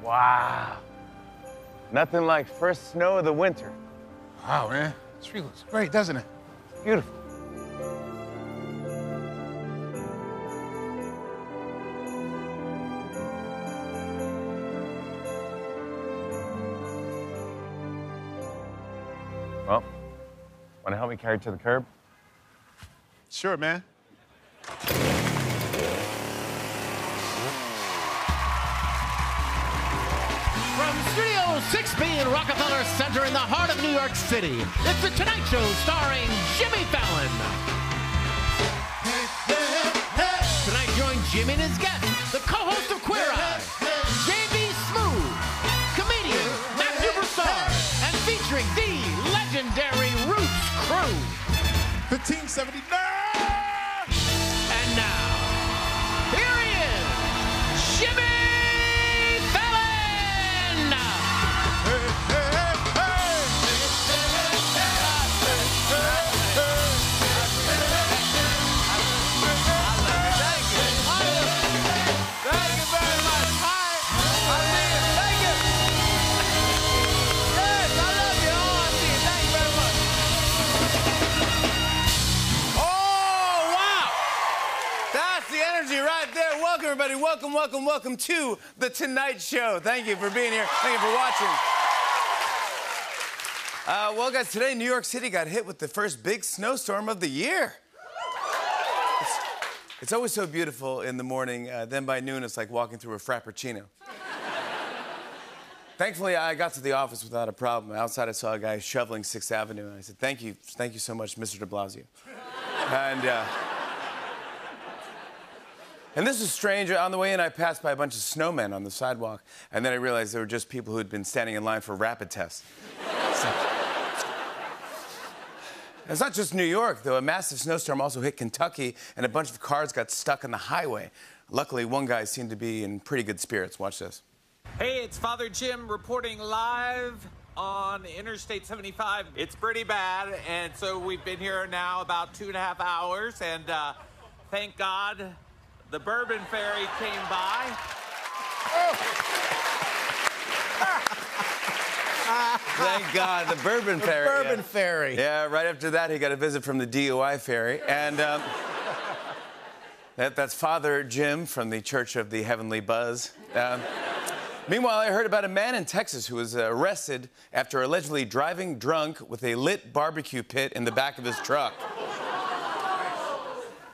Wow. Nothing like first snow of the winter. Wow, man. This tree looks great, doesn't it? Beautiful. Well, want to help me carry it to the curb? Sure, man. From Studio 6B in Rockefeller Center in the heart of New York City, it's The Tonight Show starring Jimmy Fallon. Tonight join Jimmy and his guest, the co-host of Queer Eye, J.B. Smooth, comedian Matthew Broussard, and featuring the legendary Roots Crew. 1579! And now, here he is, Jimmy Fallon! Hey, hey, hey, Thank you very much. Hi. I see you. Thank you. Yes, I love you. Oh, I see you. Thank you very much. Oh, wow. That's the energy right there. Welcome, everybody. Welcome, welcome, welcome to The Tonight Show. Thank you for being here. Thank you for watching. Well, guys, today New York City got hit with the first big snowstorm of the year. It's always so beautiful in the morning. Then by noon, it's like walking through a frappuccino. Thankfully, I got to the office without a problem. Outside, I saw a guy shoveling 6th Avenue, and I said, thank you so much, Mr. de Blasio. And this was strange. On the way in, I passed by a bunch of snowmen on the sidewalk, and then I realized they were just people who had been standing in line for rapid tests. It's not just New York, though. A massive snowstorm also hit Kentucky, and a bunch of cars got stuck on the highway. Luckily, one guy seemed to be in pretty good spirits. Watch this. Hey, it's Father Jim reporting live on Interstate 75. It's pretty bad, and so we've been here now about 2.5 hours, and thank God the Bourbon Ferry came by. Thank God, the Bourbon Ferry. Bourbon Ferry. Yeah, right after that, he got a visit from the DUI ferry. And that's Father Jim from the Church of the Heavenly Buzz. Meanwhile, I heard about a man in Texas who was arrested after allegedly driving drunk with a lit barbecue pit in the back of his truck.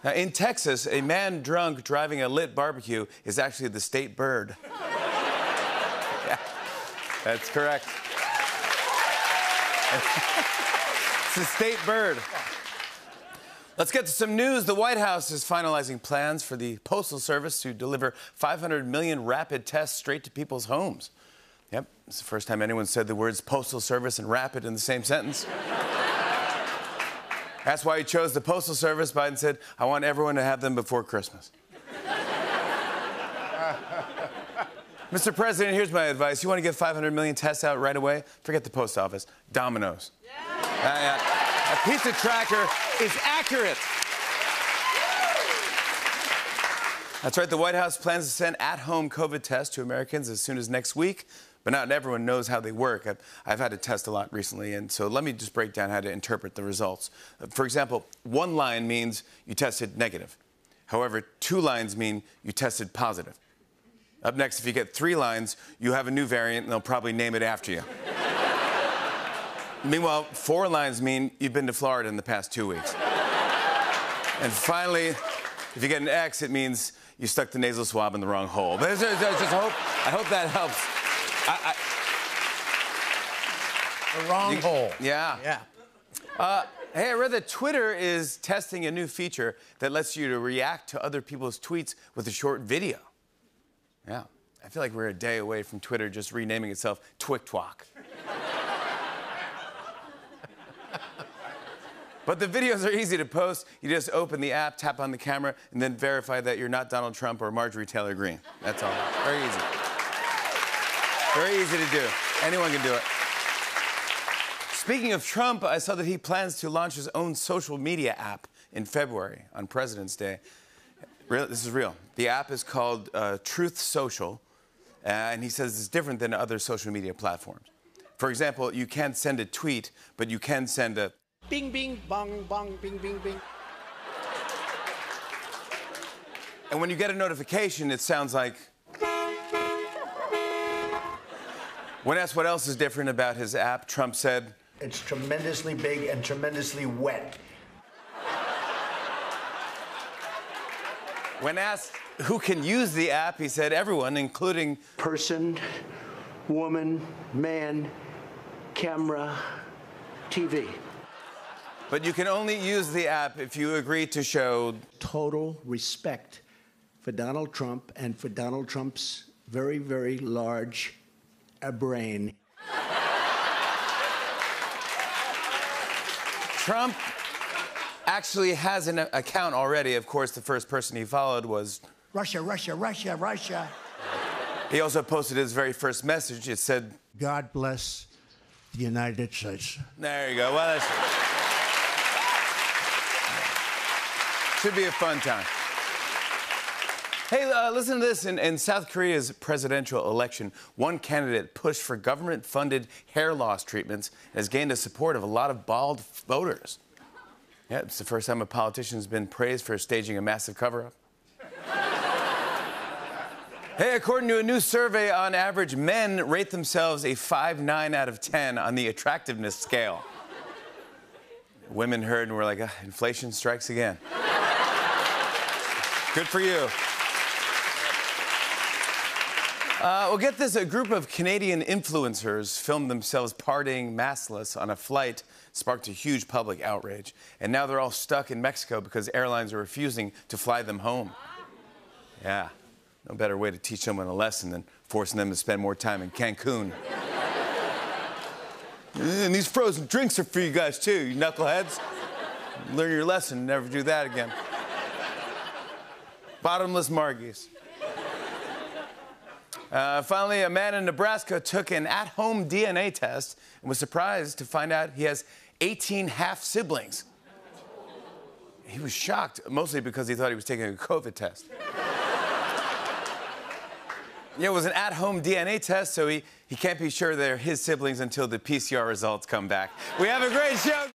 Now, in Texas, a man drunk driving a lit barbecue is actually the state bird. Yeah, that's correct. It's the state bird. Let's get to some news. The White House is finalizing plans for the Postal Service to deliver 500 million rapid tests straight to people's homes. Yep, it's the first time anyone said the words Postal Service and rapid in the same sentence. That's why he chose the Postal Service. Biden said, I want everyone to have them before Christmas. Mr. President, here's my advice. You want to get 500 million tests out right away? Forget the post office. Domino's. Yeah. A pizza tracker is accurate. That's right. The White House plans to send at-home COVID tests to Americans as soon as next week, but not everyone knows how they work. I've had to test a lot recently, and so let me just break down how to interpret the results. For example, 1 line means you tested negative. However, 2 lines mean you tested positive. Up next, if you get 3 lines, you have a new variant, and they'll probably name it after you. Meanwhile, 4 lines mean you've been to Florida in the past 2 weeks. And finally, if you get an X, it means you stuck the nasal swab in the wrong hole. But I hope that helps. The wrong hole. Yeah. Yeah. Hey, I read that Twitter is testing a new feature that lets you to react to other people's tweets with a short video. Yeah. I feel like we're a day away from Twitter just renaming itself TwikTwak. But the videos are easy to post. You just open the app, tap on the camera, and then verify that you're not Donald Trump or Marjorie Taylor Greene. That's all. Very easy. Very easy to do. Anyone can do it. Speaking of Trump, I saw that he plans to launch his own social media app in February on President's Day. This is real. The app is called Truth Social, And he says it's different than other social media platforms. For example, you can't send a tweet, but you can send a bing, bing, bong, bong, bing, bing, bing. And when you get a notification, it sounds like. When asked what else is different about his app, Trump said, "It's tremendously big and tremendously wet." When asked who can use the app, he said everyone, including Person, woman, man, camera, TV. But you can only use the app if you agree to show Total respect for Donald Trump and for Donald Trump's very, very large brain. Trump actually has an account already. Of course, the first person he followed was Russia, Russia, Russia, Russia. He also posted his very first message. It said, God bless the United States. There you go. Well, that's... should be a fun time. Hey, listen to this. In South Korea's presidential election, one candidate pushed for government-funded hair loss treatments and has gained the support of a lot of bald voters. Yeah, it's the first time a politician's been praised for staging a massive cover-up. Hey, according to a new survey, on average, men rate themselves a 5.9 out of 10 on the attractiveness scale. Women heard and were like, inflation strikes again. Good for you. Well, get this. A group of Canadian influencers filmed themselves partying maskless on a flight, sparked a huge public outrage. And now they're all stuck in Mexico because airlines are refusing to fly them home. Yeah, no better way to teach someone a lesson than forcing them to spend more time in Cancun. And these frozen drinks are for you guys, too, you knuckleheads. Learn your lesson, never do that again. Bottomless margies. Finally, a man in Nebraska took an at-home DNA test and was surprised to find out he has 18 half-siblings. He was shocked, mostly because he thought he was taking a COVID test. Yeah, it was an at-home DNA test, so he can't be sure they're his siblings until the PCR results come back. We have a great show.